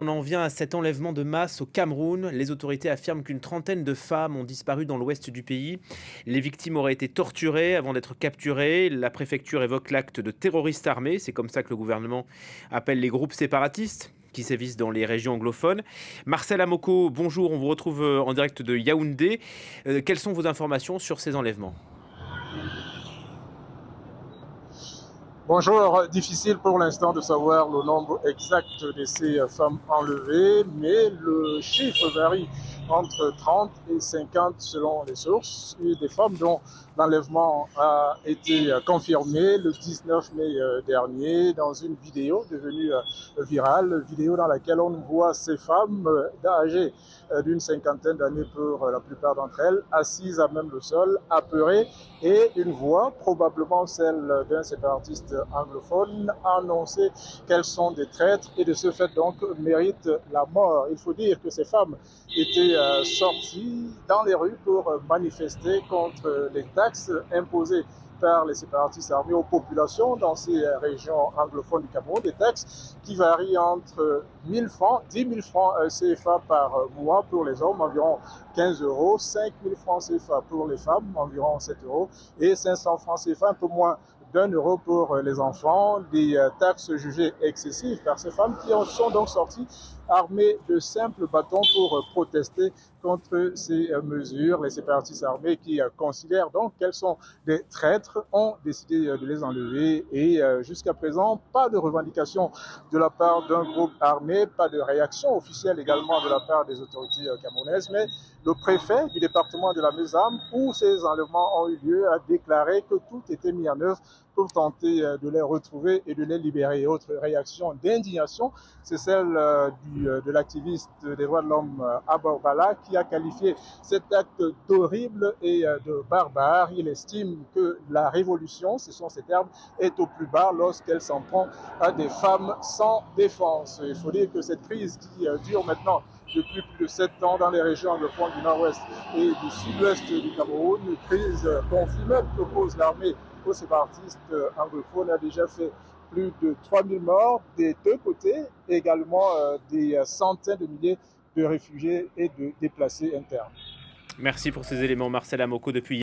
On en vient à cet enlèvement de masse au Cameroun. Les autorités affirment qu'une trentaine de femmes ont disparu dans l'ouest du pays. Les victimes auraient été torturées avant d'être capturées. La préfecture évoque l'acte de terroristes armés. C'est comme ça que le gouvernement appelle les groupes séparatistes qui sévissent dans les régions anglophones. Marcel Amoko, bonjour, on vous retrouve en direct de Yaoundé. Quelles sont vos informations sur ces enlèvements? Bonjour, difficile pour l'instant de savoir le nombre exact de ces femmes enlevées, mais le chiffre varie entre 30 et 50 selon les sources, et des femmes dont l'enlèvement a été confirmé le 19 mai dernier dans une vidéo devenue virale, vidéo dans laquelle on voit ces femmes âgées d'une cinquantaine d'années pour la plupart d'entre elles, assises à même le sol, apeurées, et une voix, probablement celle d'un séparatiste anglophone, a annoncé qu'elles sont des traîtres et de ce fait donc méritent la mort. Il faut dire que ces femmes étaient sorties dans les rues pour manifester contre les taxes imposées par les séparatistes armés aux populations dans ces régions anglophones du Cameroun, des taxes qui varient entre 1000 francs, 10 000 francs CFA par mois pour les hommes, environ 15 euros, 5 000 francs CFA pour les femmes, environ 7 euros, et 500 francs CFA, un peu moins d'1 euro pour les enfants, des taxes jugées excessives par ces femmes qui sont donc sorties armées de simples bâtons pour protester contre ces mesures. Les séparatistes armés qui considèrent donc qu'elles sont des traîtres ont décidé de les enlever et jusqu'à présent, pas de revendication de la part d'un groupe armé, pas de réaction officielle également de la part des autorités camerounaises, mais le préfet du département de la Mézam, où ces enlèvements ont eu lieu, a déclaré que tout était mis en œuvre pour tenter de les retrouver et de les libérer. Autre réaction d'indignation, c'est celle de l'activiste des droits de l'homme Abba Bala, qui a qualifié cet acte d'horrible et de barbare. Il estime que la révolution, ce sont ces termes, est au plus bas lorsqu'elle s'en prend à des femmes sans défense. Il faut dire que cette crise qui dure maintenant depuis plus de 7 ans dans les régions anglophones du nord-ouest et du sud-ouest du Cameroun, une crise conflit même que pose l'armée aux séparatistes anglophones, a déjà fait plus de 3000 morts des deux côtés, également des centaines de milliers de réfugiés et de déplacés internes. Merci pour ces éléments, Marcel Amoko, depuis